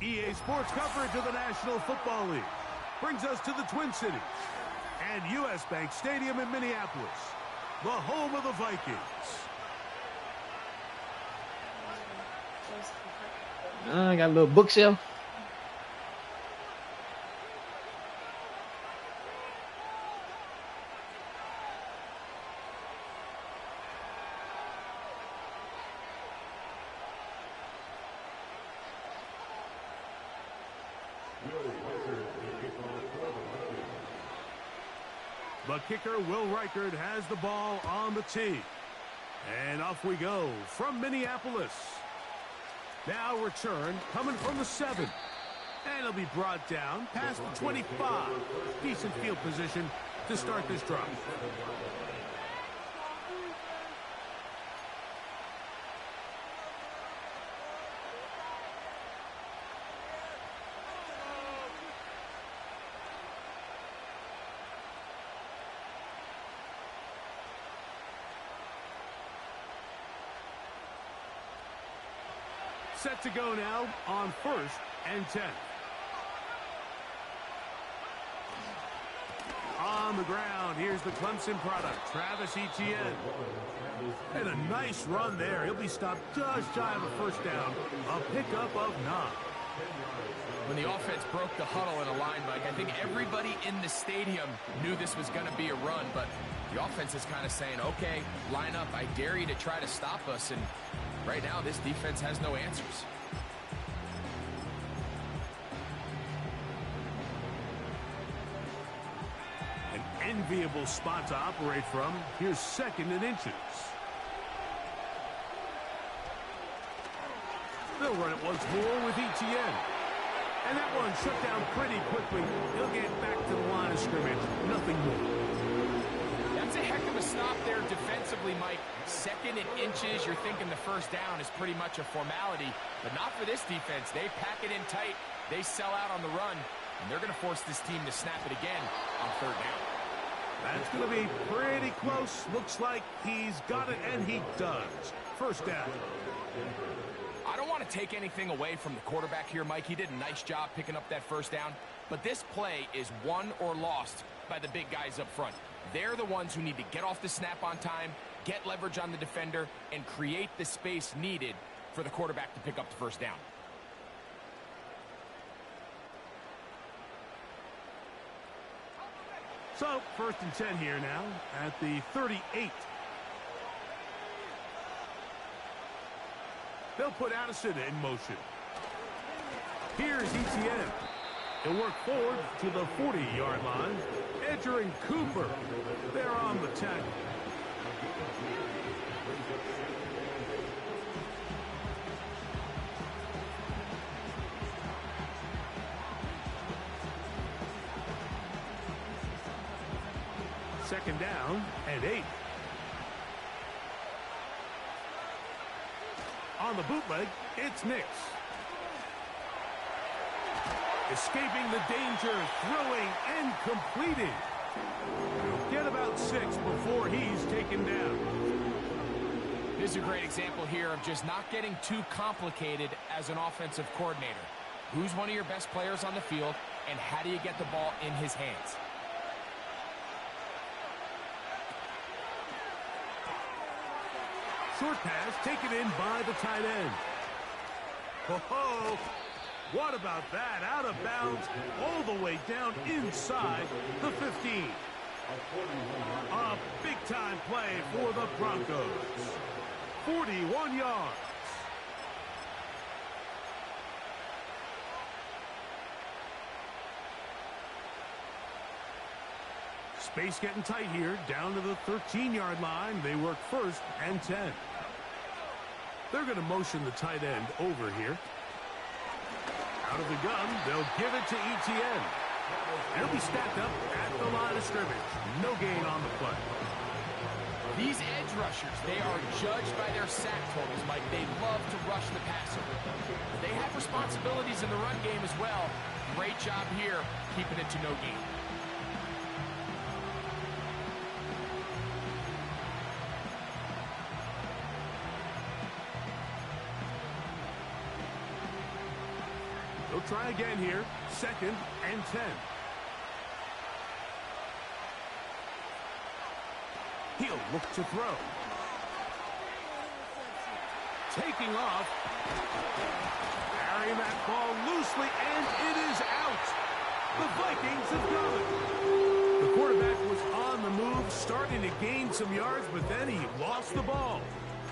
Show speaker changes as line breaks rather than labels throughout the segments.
EA Sports coverage of the National Football League brings us to the Twin Cities and U.S. Bank Stadium in Minneapolis, the home of the Vikings.
I got a little bookshelf.
The kicker, Will Reichard, has the ball on the tee. And off we go from Minneapolis. Now return coming from the 7. And it'll be brought down past the 25. Decent field position to start this drive. Set to go now on 1st and 10. On the ground, here's the Clemson product, Travis Etienne. And a nice run there. He'll be stopped just shy of a first down. A pickup of 9.
When the offense broke the huddle in a line, Mike, I think everybody in the stadium knew this was going to be a run, but the offense is kind of saying, okay, line up. I dare you to try to stop us, and right now, this defense has no answers.
An enviable spot to operate from. Here's 2nd and inches. They'll run it once more with Etienne. And that one shut down pretty quickly. He'll get back to the line of scrimmage. Nothing more.
That's a heck of a stop there defensively, Mike. 2nd and inches, you're thinking the first down is pretty much a formality, but not for this defense. They pack it in tight, they sell out on the run, and they're going to force this team to snap it again on 3rd down.
That's going to be pretty close. Looks like he's got it, and he does. First down.
I don't want to take anything away from the quarterback here, Mike. He did a nice job picking up that first down, but this play is won or lost by the big guys up front. They're the ones who need to get off the snap on time, get leverage on the defender, and create the space needed for the quarterback to pick up the first down.
So, 1st and 10 here now at the 38. They'll put Addison in motion. Here's Etienne. He'll work forward to the 40-yard line. Edger and Cooper, they're on the tackle. Second down and 8. On the bootleg, it's Nix. Escaping the danger, throwing and completing. He'll get about 6 before he's taken down.
This is a great example here of just not getting too complicated as an offensive coordinator. Who's one of your best players on the field, and how do you get the ball in his hands?
Short pass taken in by the tight end. Ho-ho! What about that? Out of bounds, all the way down inside the 15. A big-time play for the Broncos. 41 yards. Space getting tight here, down to the 13-yard line. They work 1st and 10. They're going to motion the tight end over here. Out of the gun, they'll give it to Etienne. He'll be stacked up at the line of scrimmage. No gain on the play.
These edge rushers, they are judged by their sack totals, Mike. They love to rush the passer. But they have responsibilities in the run game as well. Great job here, keeping it to no gain.
They'll try again here. 2nd and 10. He'll look to throw. Taking off. Carrying that ball loosely, and it is out. The Vikings have got it. The quarterback was on the move, starting to gain some yards, but then he lost the ball.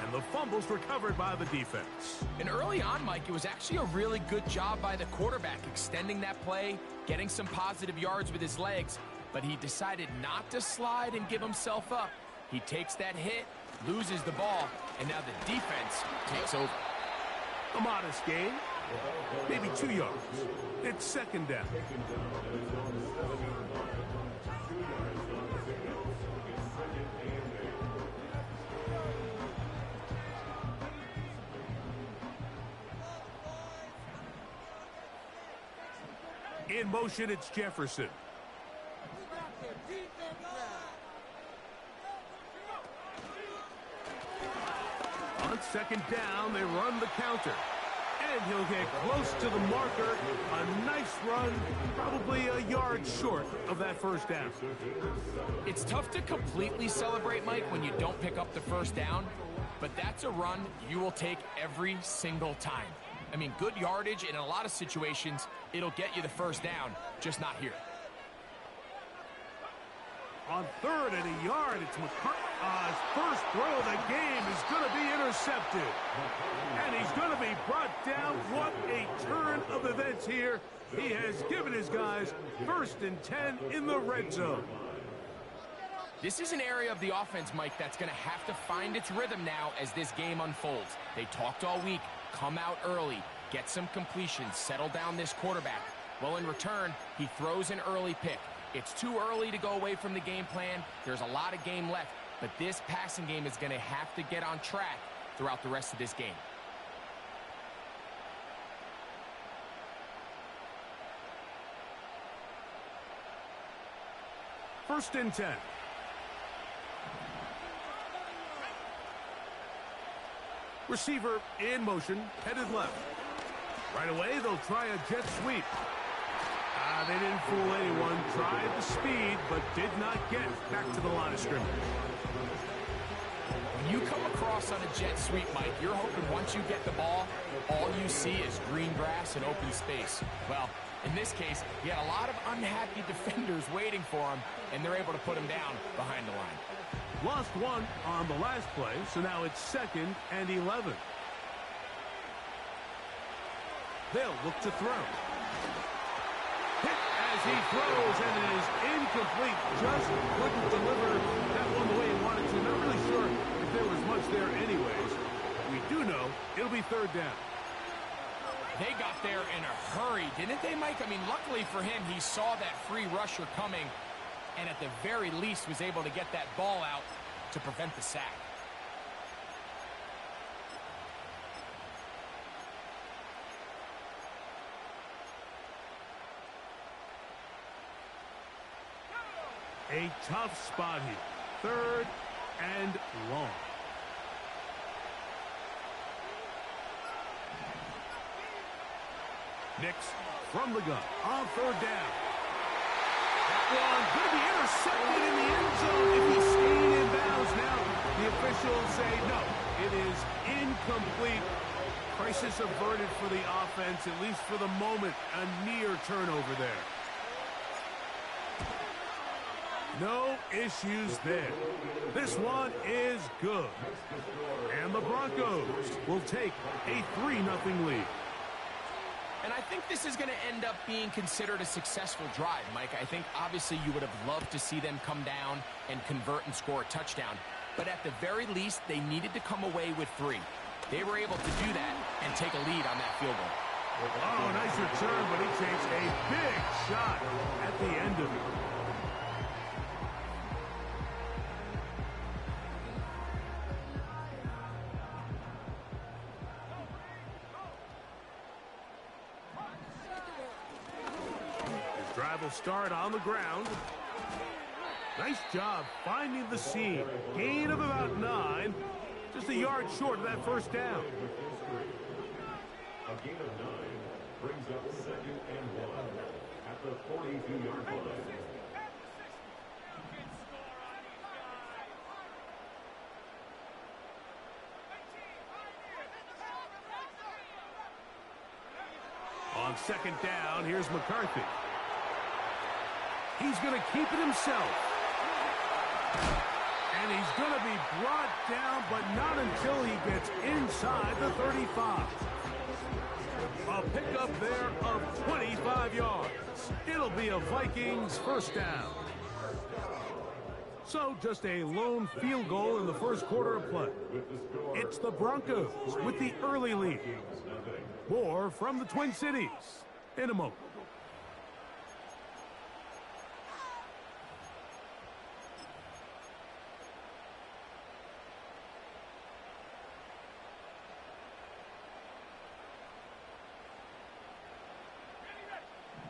And the fumble's recovered by the defense.
And early on, Mike, it was actually a really good job by the quarterback, extending that play, getting some positive yards with his legs, but he decided not to slide and give himself up. He takes that hit, loses the ball, and now the defense takes over.
A modest gain, maybe 2 yards. It's 2nd down. In motion, it's Jefferson. On 2nd down, they run the counter. And he'll get close to the marker. A nice run, probably a yard short of that 1st down.
It's tough to completely celebrate, Mike, when you don't pick up the 1st down, but that's a run you will take every single time. I mean, good yardage, and in a lot of situations, it'll get you the 1st down, just not here.
On 3rd and a yard, it's McCarthy's first throw of the game is going to be intercepted. And he's going to be brought down. What a turn of events here. He has given his guys 1st and 10 in the red zone.
This is an area of the offense, Mike, that's going to have to find its rhythm now as this game unfolds. They talked all week. Come out early, get some completions, settle down this quarterback. Well, in return, he throws an early pick. It's too early to go away from the game plan. There's a lot of game left, but this passing game is going to have to get on track throughout the rest of this game.
First and 10. Receiver in motion, headed left. Right away, they'll try a jet sweep. They didn't fool anyone. Tried the speed, but did not get back to the line of scrimmage.
When you come across on a jet sweep, Mike, you're hoping once you get the ball, all you see is green grass and open space. Well, in this case, he had a lot of unhappy defenders waiting for him, and they're able to put him down behind the line.
Lost one on the last play, so now it's 2nd and 11. They'll look to throw. Hit as he throws, and it is incomplete. Just couldn't deliver that one the way he wanted to. Not really sure if there was much there anyways. We do know it'll be 3rd down.
They got there in a hurry, didn't they, Mike? I mean, luckily for him, he saw that free rusher coming, and at the very least was able to get that ball out to prevent the sack.
A tough spot here. 3rd and long. Nix from the gun on 3rd down. That one going to be intercepted in the end zone if he stayed in bounds. Now the officials say no, it is incomplete. Crisis averted for the offense, at least for the moment. A near turnover there. No issues there. This one is good. And the Broncos will take a 3-0 lead.
And I think this is going to end up being considered a successful drive, Mike. I think obviously you would have loved to see them come down and convert and score a touchdown. But at the very least, they needed to come away with 3. They were able to do that and take a lead on that field goal.
Oh, nice return, but he takes a big shot at the end of it. Drive will start on the ground. Nice job finding the seam. Gain of about 9. Just a yard short of that 1st down.
Brings up 2nd and 1 at the 42-yard line.
On 2nd down, here's McCarthy. He's going to keep it himself. And he's going to be brought down, but not until he gets inside the 35. A pickup there of 25 yards. It'll be a Vikings first down. So just a lone field goal in the first quarter of play. It's the Broncos with the early lead. More from the Twin Cities in a moment.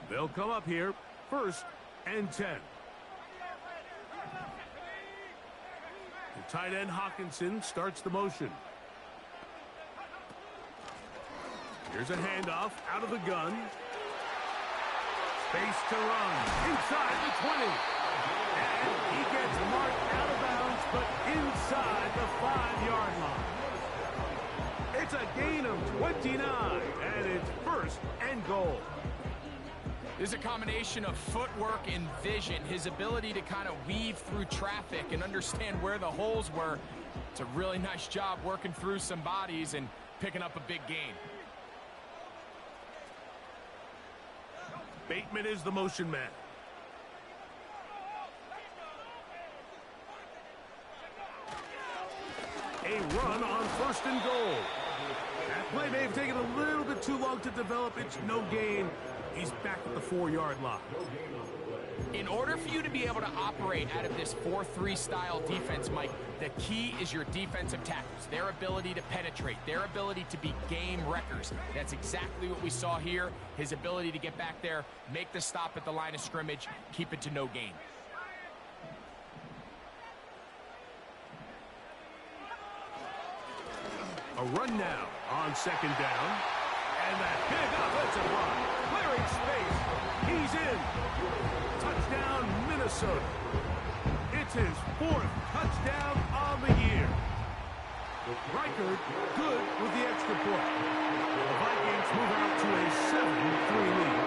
They'll come up here, 1st and 10. The tight end Hawkinson starts the motion. Here's a handoff out of the gun. Space to run inside the 20. And he gets marked out of bounds, but inside the 5-yard line. It's a gain of 29, and it's 1st and goal.
There's a combination of footwork and vision, his ability to kind of weave through traffic and understand where the holes were. It's a really nice job working through some bodies and picking up a big gain.
Bateman is the motion man. A run on 1st and goal. That play may have taken a little bit too long to develop. It's no gain. He's back at the 4-yard line.
In order for you to be able to operate out of this 4-3 style defense, Mike, the key is your defensive tackles, their ability to penetrate, their ability to be game wreckers. That's exactly what we saw here, his ability to get back there, make the stop at the line of scrimmage, keep it to no gain.
A run now on 2nd down. And that big offensive run. Clearing space. He's in. Touchdown, Minnesota. It's his 4th touchdown on the year. Reichert good with the extra point. The Vikings move out to a 7-3 lead.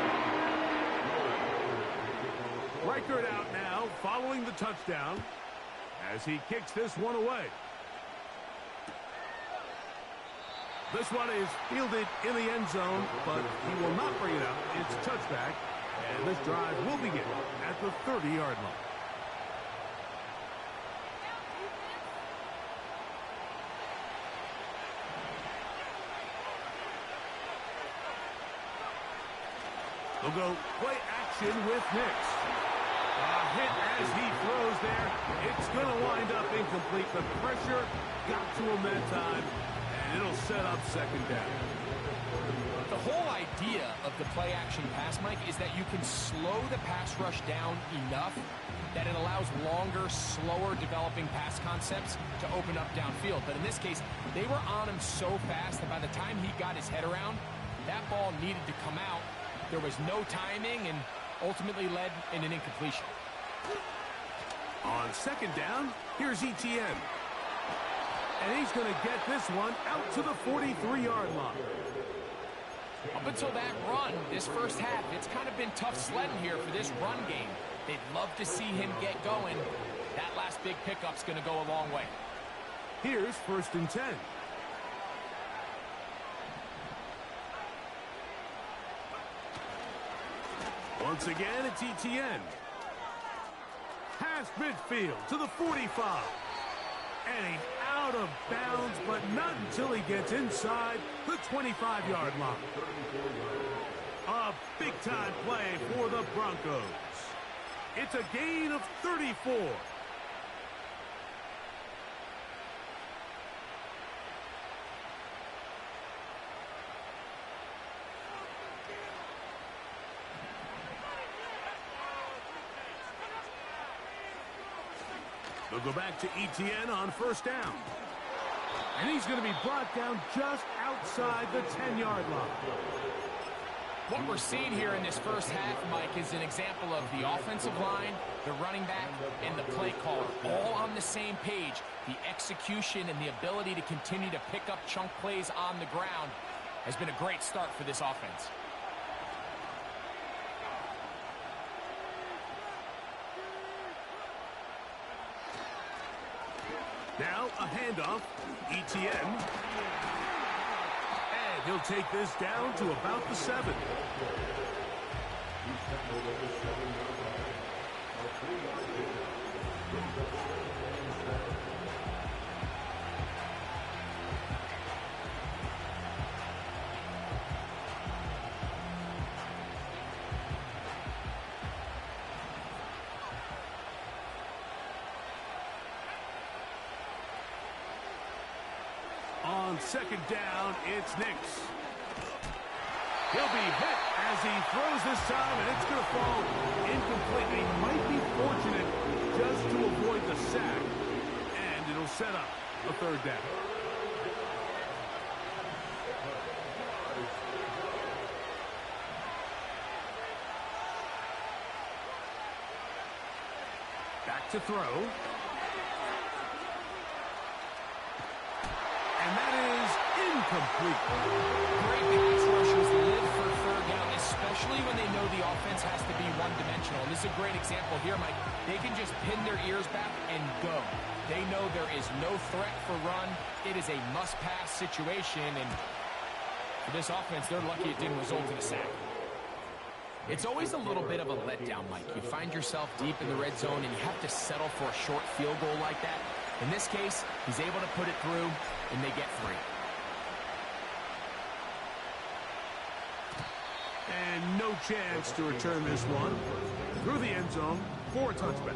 Reichert out now following the touchdown as he kicks this one away. This one is fielded in the end zone, but he will not bring it out. It's a touchback, and this drive will begin at the 30-yard line. They'll go play action with Nix. A hit as he throws there. It's going to wind up incomplete. The pressure got to him that time. And it'll set up 2nd down.
The whole idea of the play-action pass, Mike, is that you can slow the pass rush down enough that it allows longer, slower developing pass concepts to open up downfield. But in this case, they were on him so fast that by the time he got his head around, that ball needed to come out. There was no timing and ultimately led in an incompletion.
On 2nd down, here's Etienne. And he's going to get this one out to the 43-yard line.
Up until that run, this first half, it's kind of been tough sledding here for this run game. They'd love to see him get going. That last big pickup's going to go a long way.
Here's 1st and 10. Once again, it's Etienne. Past midfield to the 45. And he's out of bounds, but not until he gets inside the 25-yard line. A big-time play for the Broncos. It's a gain of 34. They'll go back to Etienne on 1st down. And he's going to be brought down just outside the 10-yard line.
What we're seeing here in this first half, Mike, is an example of the offensive line, the running back, and the play caller all on the same page. The execution and the ability to continue to pick up chunk plays on the ground has been a great start for this offense.
Now a handoff. ETN. And he'll take this down to about the 7. On second down, it's Nix. He'll be hit as he throws this time, and it's going to fall incomplete. He might be fortunate just to avoid the sack, and it'll set up a third down. Back to throw. And that is incomplete.
Great pass rushers live for third down, especially when they know the offense has to be one-dimensional. And this is a great example here, Mike. They can just pin their ears back and go. They know there is no threat for run. It is a must-pass situation, and for this offense, they're lucky it didn't result in a sack. It's always a little bit of a letdown, Mike. You find yourself deep in the red zone, and you have to settle for a short field goal like that. In this case, he's able to put it through, and they get 3.
And no chance to return this one. Through the end zone for a touchback.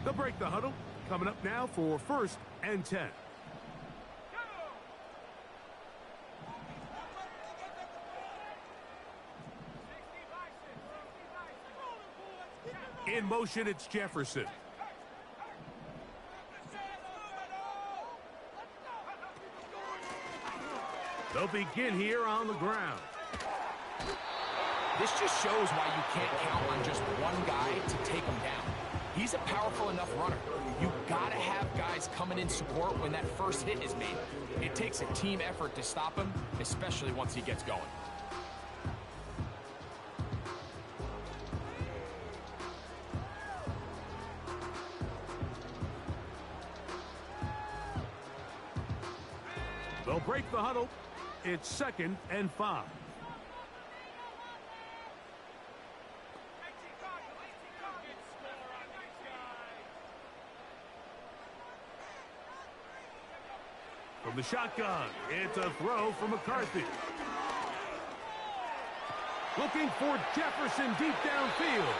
They'll break the huddle. Coming up now for 1st and 10. In motion, it's Jefferson. They'll begin here on the ground.
This just shows why you can't count on just one guy to take him down. He's a powerful enough runner. You gotta have guys coming in support when that first hit is made. It takes a team effort to stop him, especially once he gets going.
They'll break the huddle. It's 2nd and 5. From the shotgun, it's a throw from McCarthy. Looking for Jefferson deep downfield.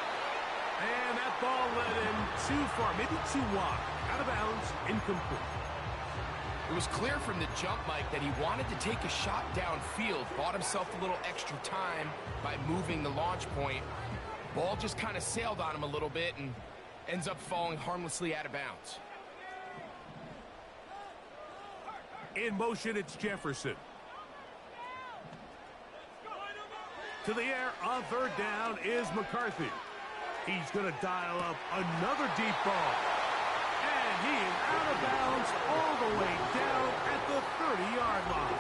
And that ball led him too far, maybe too wide. Out of bounds, incomplete.
It was clear from the jump, Mike, that he wanted to take a shot downfield, bought himself a little extra time by moving the launch point. Ball just kind of sailed on him a little bit and ends up falling harmlessly out of bounds.
In motion, it's Jefferson. To the air on 3rd down is McCarthy. He's going to dial up another deep ball. And he is out of bounds all the way down at the 30-yard line.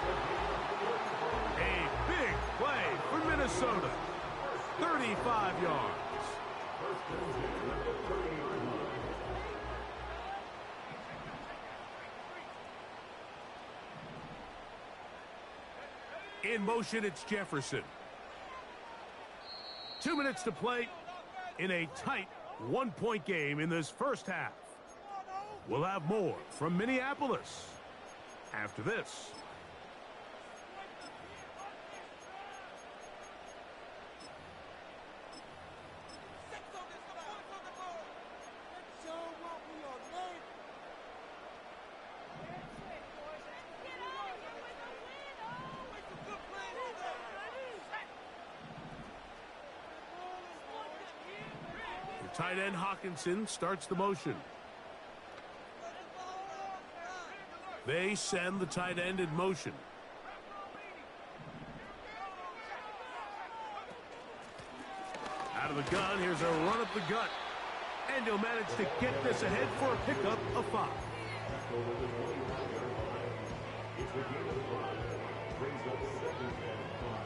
A big play for Minnesota. 35 yards. In motion, it's Jefferson. 2 minutes to play in a tight one-point game in this first half. We'll have more from Minneapolis after this. Tight end Hawkinson starts the motion. They send the tight end in motion. Out of the gun, here's a run up the gut. And he'll manage to get this ahead for a pickup of 5.
It's the game of 5. Brings up 2nd and 5.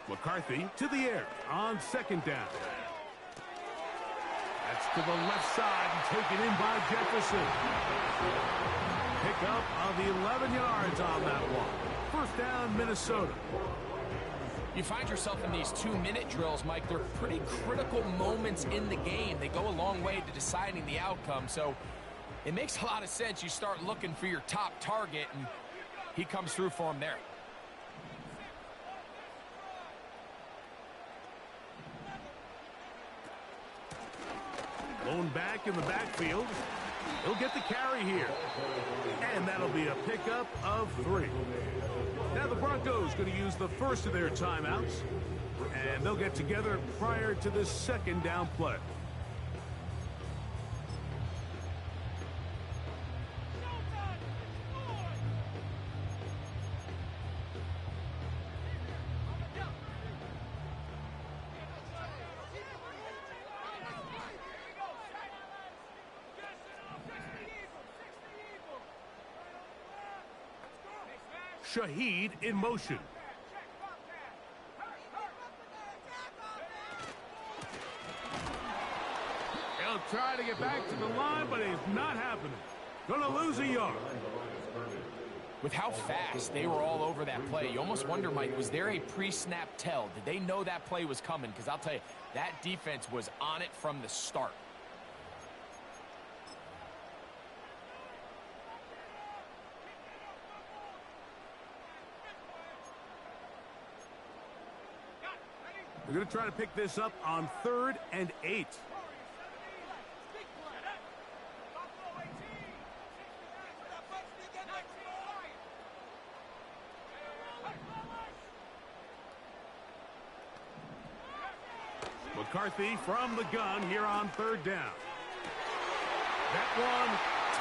McCarthy to the air on 2nd down. That's to the left side and taken in by Jefferson. Pickup of 11 yards on that one. 1st down, Minnesota.
You find yourself in these 2-minute drills, Mike. They're pretty critical moments in the game. They go a long way to deciding the outcome. So it makes a lot of sense. You start looking for your top target, and he comes through for him there.
Blown back in the backfield. He'll get the carry here. And that'll be a pickup of 3. Now the Broncos going to use the first of their timeouts. And they'll get together prior to this 2nd down play. Shaheed in motion. He'll try to get back to the line, but it's not happening. Gonna lose a yard.
With how fast they were all over that play, you almost wonder, Mike, was there a pre-snap tell? Did they know that play was coming? Because I'll tell you, that defense was on it from the start.
They're going to try to pick this up on 3rd and 8. McCarthy from the gun here on 3rd down. That one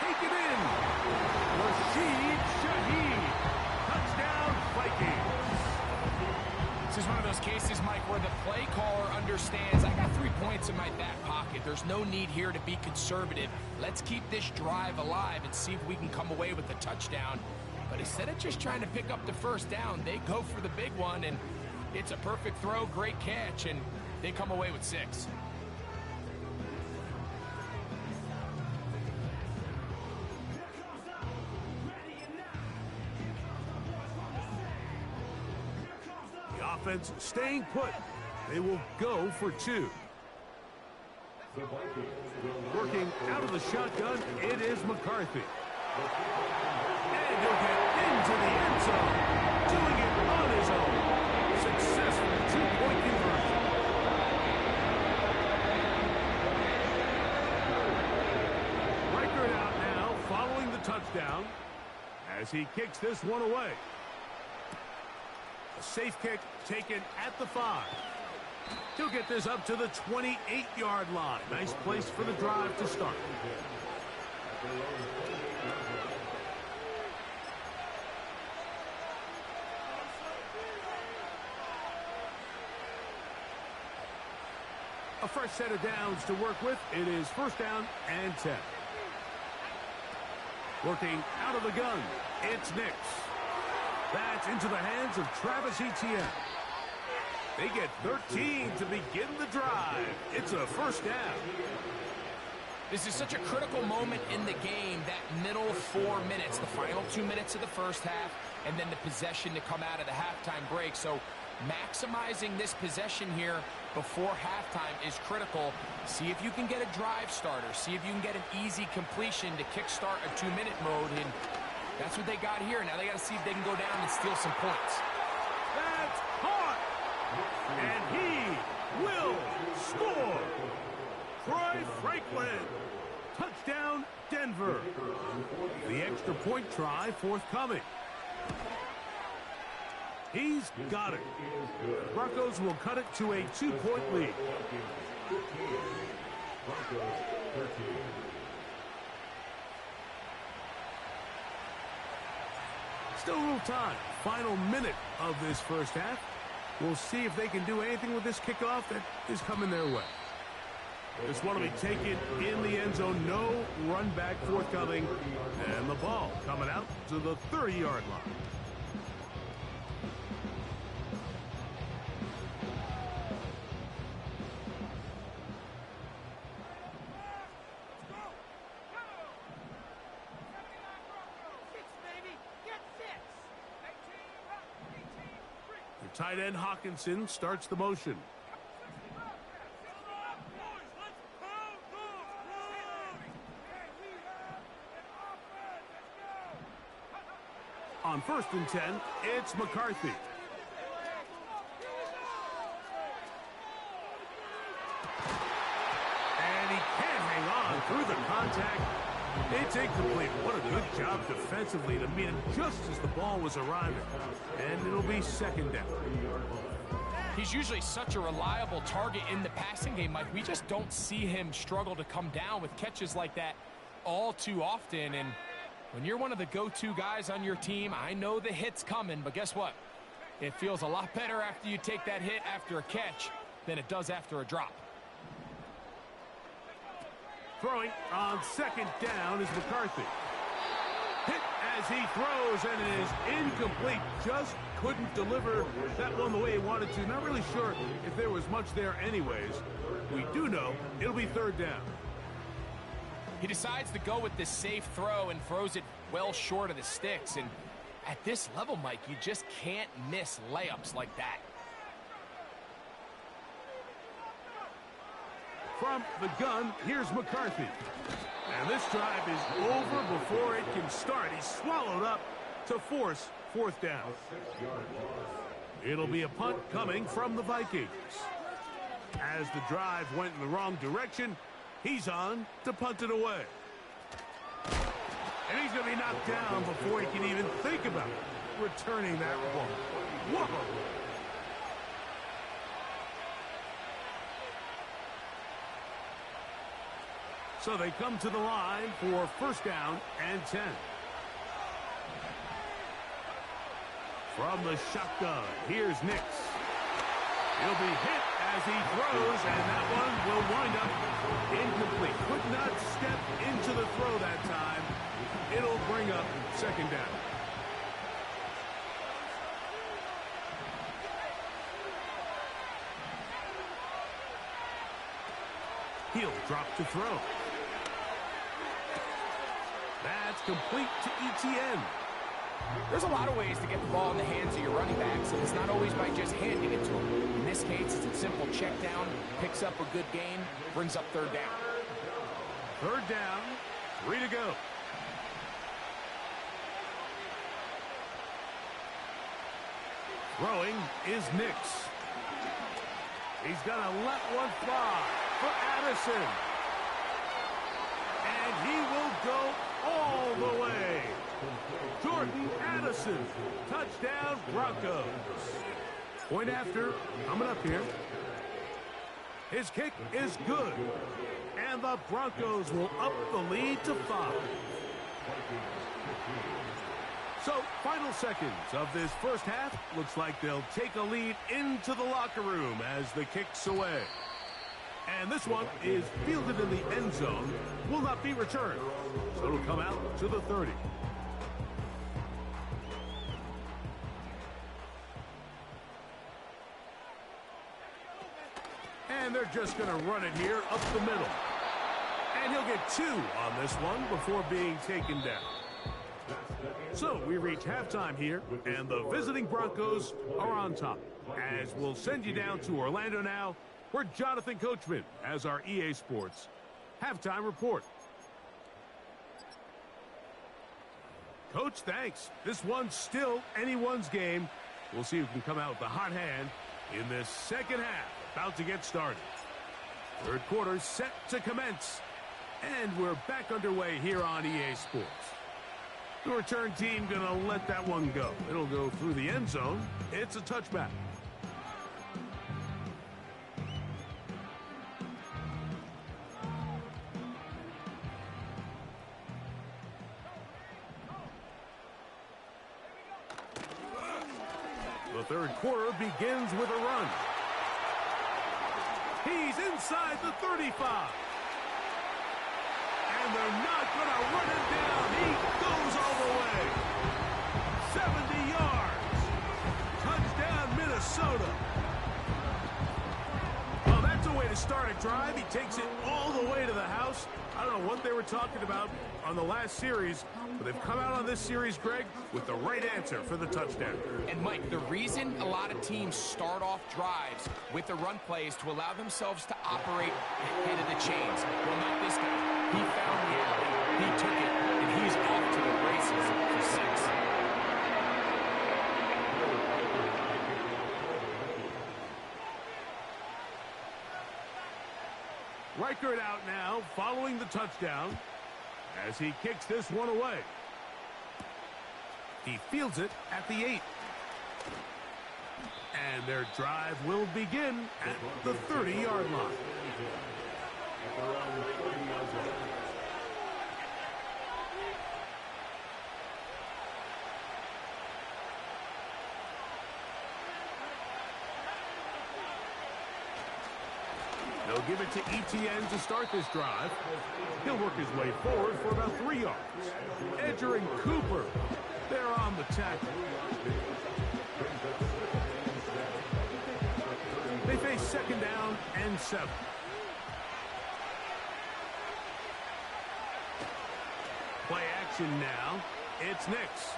taken in. Rashid Shaheed. Touchdown, Vikings.
This is one of those cases, Mike, where the play caller understands, I got 3 points in my back pocket. There's no need here to be conservative. Let's keep this drive alive and see if we can come away with a touchdown. But instead of just trying to pick up the 1st down, they go for the big one, and it's a perfect throw, great catch, and they come away with 6.
Offense staying put. They will go for 2. Working out of the shotgun, it is McCarthy. And he'll get into the end zone. Doing it on his own. Successful 2-point conversion. Record out now following the touchdown as he kicks this one away. A safe kick taken at the 5. He'll get this up to the 28-yard line. Nice place for the drive to start. A fresh set of downs to work with. It is 1st down and 10. Working out of the gun, it's Nix. That's into the hands of Travis Etienne. They get 13 to begin the drive. It's a 1st down.
This is such a critical moment in the game, that middle 4 minutes, the final 2 minutes of the first half, and then the possession to come out of the halftime break. So maximizing this possession here before halftime is critical. See if you can get a drive starter. See if you can get an easy completion to kickstart a 2-minute mode. And That's what they got here. Now they got to see if they can go down and steal some points.
That's caught. And he will score. Troy Franklin. Touchdown, Denver. The extra point try forthcoming. He's got it. The Broncos will cut it to a 2-point lead. Still a little time. Final minute of this first half. We'll see if they can do anything with this kickoff that is coming their way. This one will be taken in the end zone. No run back forthcoming. And the ball coming out to the 30-yard line. The tight end Hawkinson starts the motion. On 1st and 10, it's McCarthy. And he can't hang on through the contact. It's incomplete. What a good job defensively to meet him just as the ball was arriving. And it'll be 2nd down.
He's usually such a reliable target in the passing game, Mike. We just don't see him struggle to come down with catches like that all too often. And when you're one of the go-to guys on your team, I know the hit's coming, but guess what? It feels a lot better after you take that hit after a catch than it does after a drop.
Throwing on 2nd down is McCarthy. Hit as he throws, and it is incomplete. Just couldn't deliver that one the way he wanted to. Not really sure if there was much there anyways. We do know it'll be 3rd down.
He decides to go with this safe throw and throws it well short of the sticks. And at this level, Mike, you just can't miss layups like that.
From the gun, here's McCarthy. And this drive is over before it can start. He's swallowed up to force 4th down. It'll be a punt coming from the Vikings. As the drive went in the wrong direction, he's on to punt it away. And he's going to be knocked down before he can even think about returning that ball. Whoa! So they come to the line for 1st down and 10. From the shotgun, here's Nix. He'll be hit as he throws, and that one will wind up incomplete. Could not step into the throw that time. It'll bring up 2nd down. He'll drop to throw. That's complete to ETN.
There's a lot of ways to get the ball in the hands of your running backs, and it's not always by just handing it to him. In this case, it's a simple check down, picks up a good gain, brings up 3rd down.
3rd down, 3 to go. Throwing is Nix. He's going to let one fly for Addison. And he will go all the way. Jordan Addison, touchdown Broncos. Point after, coming up here. His kick is good. And the Broncos will up the lead to 5. So, final seconds of this first half. Looks like they'll take a lead into the locker room as the kick's away. And this one is fielded in the end zone. Will not be returned. So it'll come out to the 30. And they're just going to run it here up the middle. And he'll get 2 on this one before being taken down. So we reach halftime here, and the visiting Broncos are on top. As we'll send you down to Orlando now, where Jonathan Coachman has our EA Sports halftime report. Coach, thanks. This one's still anyone's game. We'll see who can come out with the hot hand in this second half. About to get started. Third quarter set to commence. And we're back underway here on EA Sports. The return team going to let that one go. It'll go through the end zone. It's a touchback. The third quarter begins with a run. He's inside the 35. And they're not going to run him down. He goes all the way. 70 yards. Touchdown, Minnesota. Well, that's a way to start a drive. He takes it all the way to the house. I don't know what they were talking about on the last series, but they've come out on this series, Greg, with the right answer for the touchdown.
And, Mike, the reason a lot of teams start off drives with the run play is to allow themselves to operate ahead of the chains. Well, not this guy. He found the alley, he took it, and he's off to the races for 6.
Reichert out now, following the touchdown, as he kicks this one away. He fields it at the 8. And their drive will begin at the 30-yard line. They'll give it to ETN to start this drive. He'll work his way forward for about 3 yards. Edger and Cooper, they're on the tackle. They face second down and 7. Play action now. It's Nix.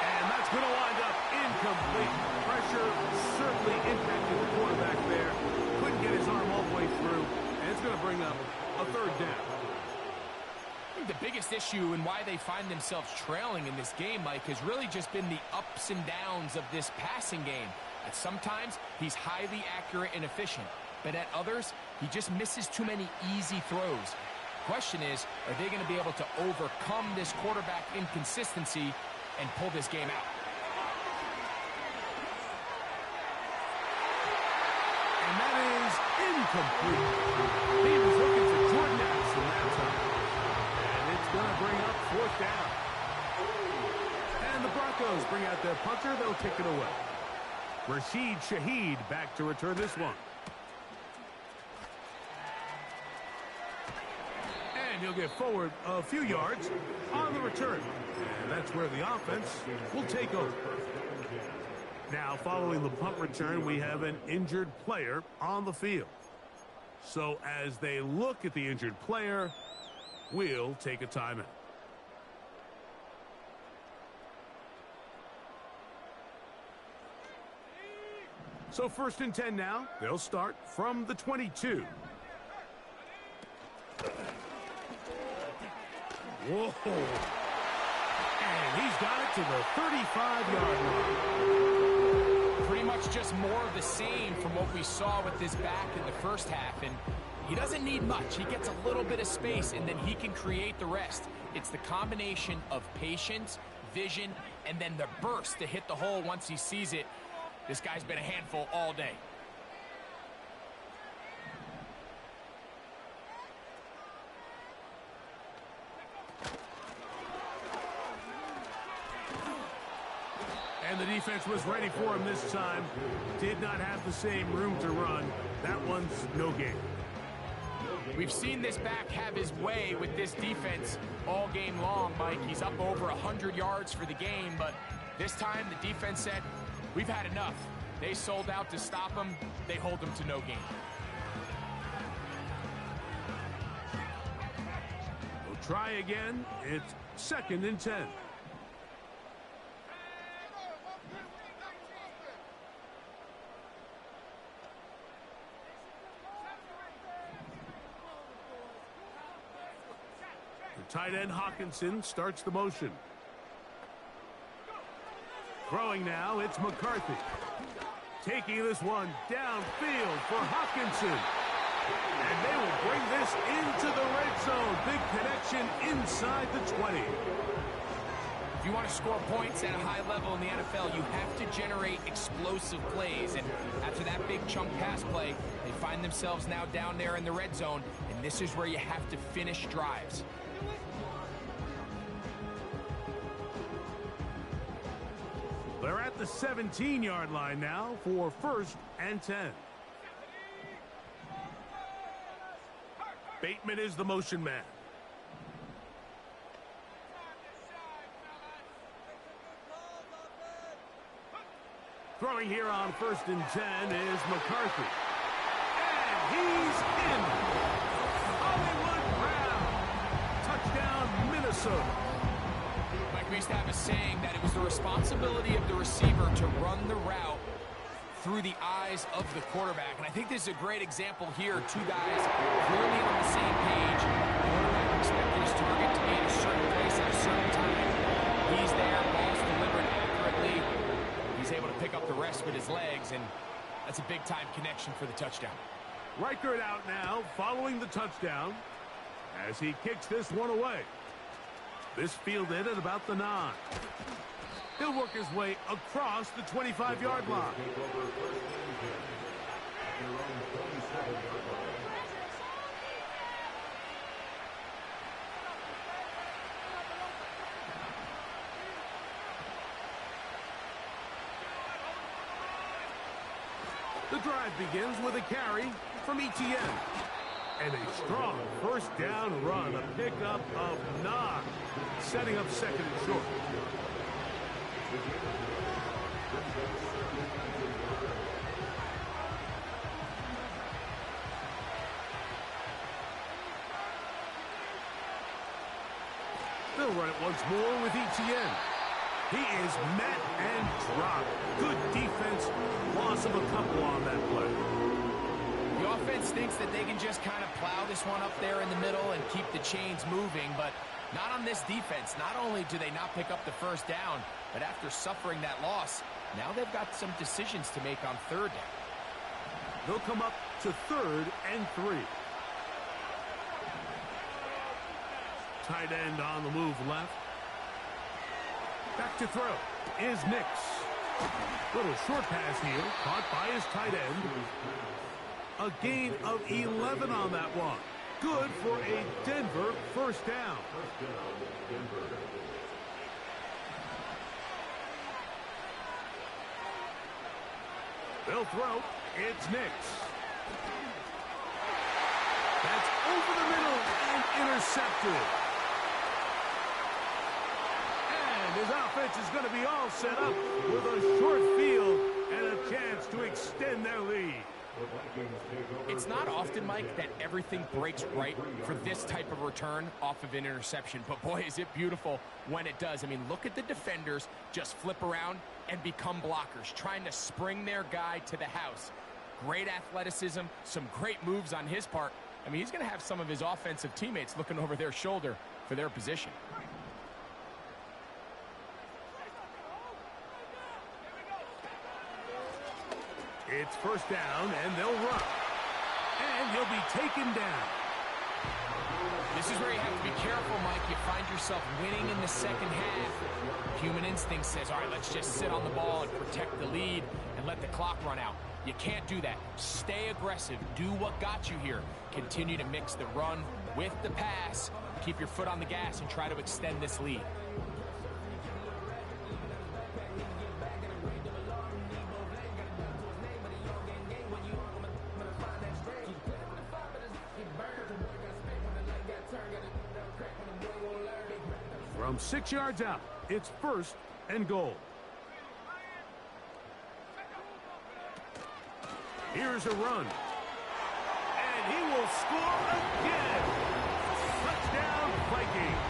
And that's going to wind up incomplete. Pressure certainly impacted the quarterback there. Couldn't get his arm all the way through. And it's going to bring up a third down.
I think the biggest issue and why they find themselves trailing in this game, Mike, has really just been the ups and downs of this passing game. At sometimes, he's highly accurate and efficient. But at others, he just misses too many easy throws. Question is, are they going to be able to overcome this quarterback inconsistency and pull this game out?
And that is incomplete. He was looking for Jordan Addison that time. And it's going to bring up 4th down. And the Broncos bring out their punter. They'll kick it away. Rashid Shaheed back to return this one. And he'll get forward a few yards on the return. And that's where the offense will take over. Now, following the punt return, we have an injured player on the field. So as they look at the injured player, we'll take a timeout. So 1st and 10 now. They'll start from the 22. Whoa. And he's got it to the 35-yard line.
Pretty much just more of the same from what we saw with this back in the first half. And he doesn't need much. He gets a little bit of space, and then he can create the rest. It's the combination of patience, vision, and then the burst to hit the hole once he sees it. This guy's been a handful all day.
And the defense was ready for him this time. Did not have the same room to run. That one's no gain.
We've seen this back have his way with this defense all game long, Mike. He's up over 100 yards for the game, but this time the defense said, we've had enough. They sold out to stop him. They hold him to no gain.
We'll try again. It's 2nd and 10. Tight end Hawkinson starts the motion. Throwing now, it's McCarthy. Taking this one downfield for Hawkinson. And they will bring this into the red zone. Big connection inside the 20.
If you want to score points at a high level in the NFL, you have to generate explosive plays. And after that big chunk pass play, they find themselves now down there in the red zone. And this is where you have to finish drives.
They're at the 17-yard line now for 1st and 10. Bateman is the motion man. Throwing here on 1st and 10 is McCarthy. And he's in. Hollywood Brown. Touchdown, Minnesota.
Mike, we used to have a saying that it was the responsibility of the receiver to run the route through the eyes of the quarterback. And I think this is a great example here. Two guys clearly on the same page. The quarterback expects his target to be in a certain place at a certain time. He's there, ball's delivered accurately. He's able to pick up the rest with his legs, and that's a big-time connection for the touchdown.
Reichert out now, following the touchdown, as he kicks this one away. This fielded at about the 9. He'll work his way across the 25-yard line. The drive begins with a carry from Etienne. And a strong first down run, a pickup of 9, setting up 2nd and short. They'll run it once more with Etienne. He is met and dropped. Good defense, loss of a couple on that play.
The offense thinks that they can just kind of plow this one up there in the middle and keep the chains moving, but not on this defense. Not only do they not pick up the first down, but after suffering that loss, now they've got some decisions to make on 3rd down.
They'll come up to 3rd and 3. Tight end on the move left. Back to throw is Nix. Little short pass here, caught by his tight end. A gain of 11 on that one. Good for a Denver first down. They'll throw. It's Nix. That's over the middle and intercepted. And his offense is going to be all set up with a short field and a chance to extend their lead.
It's not often, Mike, that everything breaks right for this type of return off of an interception. But, boy, is it beautiful when it does. I mean, look at the defenders just flip around and become blockers, trying to spring their guy to the house. Great athleticism, some great moves on his part. I mean, he's going to have some of his offensive teammates looking over their shoulder for their position.
It's first down, and they'll run. And he'll be taken down.
This is where you have to be careful, Mike. You find yourself winning in the second half. Human instinct says, all right, let's just sit on the ball and protect the lead and let the clock run out. You can't do that. Stay aggressive. Do what got you here. Continue to mix the run with the pass. Keep your foot on the gas and try to extend this lead.
From 6 yards out, it's 1st and goal. Here's a run. And he will score again. Touchdown, Vikings.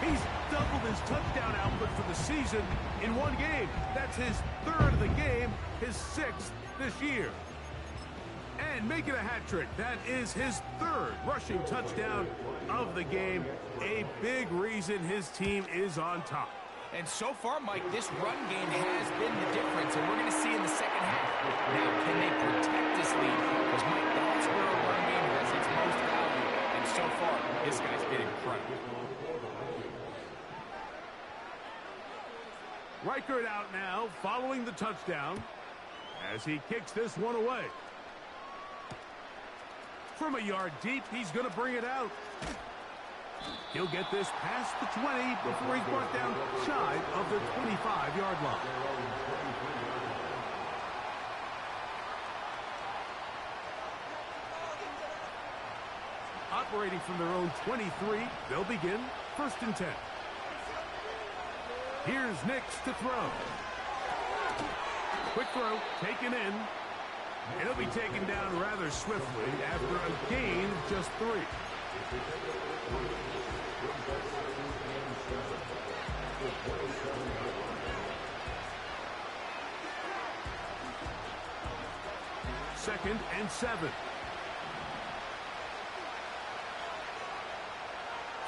He's doubled his touchdown output for the season in one game. That's his 3rd of the game, his 6th this year. And making a hat trick, that is his 3rd rushing touchdown of the game. A big reason his team is on top.
And so far, Mike, this run game has been the difference, and we're going to see in the second half. Now, can they protect this lead? Because, Mike, that's where a run game has its most value. And so far, this guy's been incredible.
Reichert out now, following the touchdown, as he kicks this one away. From a yard deep, he's going to bring it out. He'll get this past the 20 before he's brought down shy of the 25-yard line. Operating from their own 23, they'll begin 1st and 10. Here's Nix to throw. Quick throw, taken in. It'll be taken down rather swiftly after a gain of just 3. Second and 7.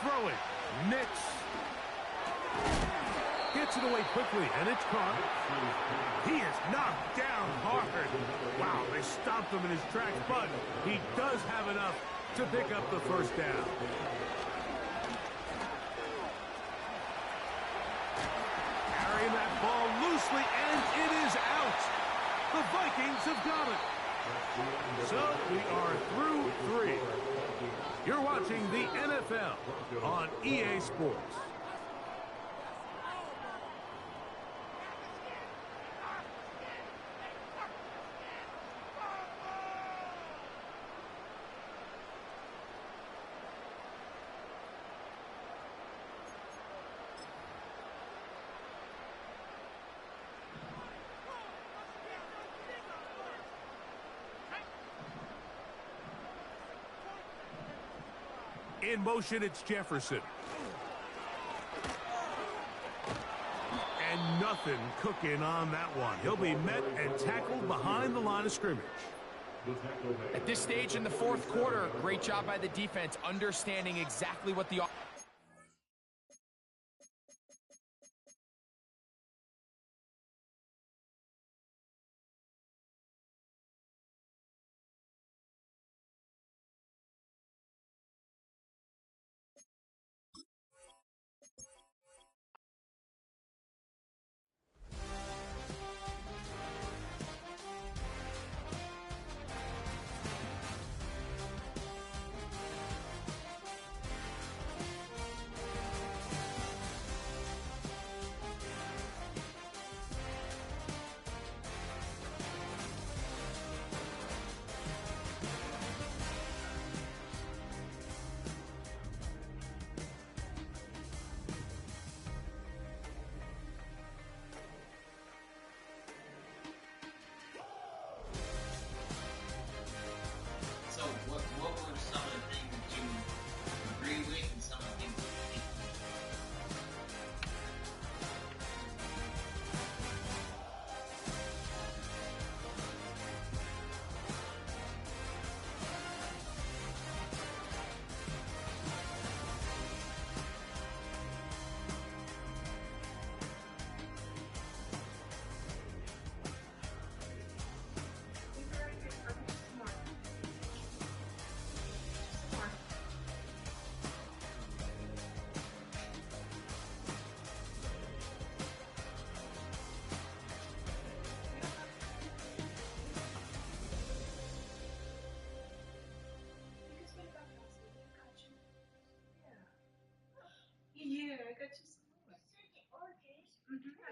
Throwing. Nix. Gets it away quickly, and it's caught. He is knocked down hard. Wow, they stopped him in his tracks, but he does have enough to pick up the first down. Carrying that ball loosely, and it is out. The Vikings have got it. So we are through 3. You're watching the NFL on EA Sports. In motion, it's Jefferson. And nothing cooking on that one. He'll be met and tackled behind the line of scrimmage.
At this stage in the 4th quarter, great job by the defense, understanding exactly what the
Yeah, I got you some. Mm-hmm.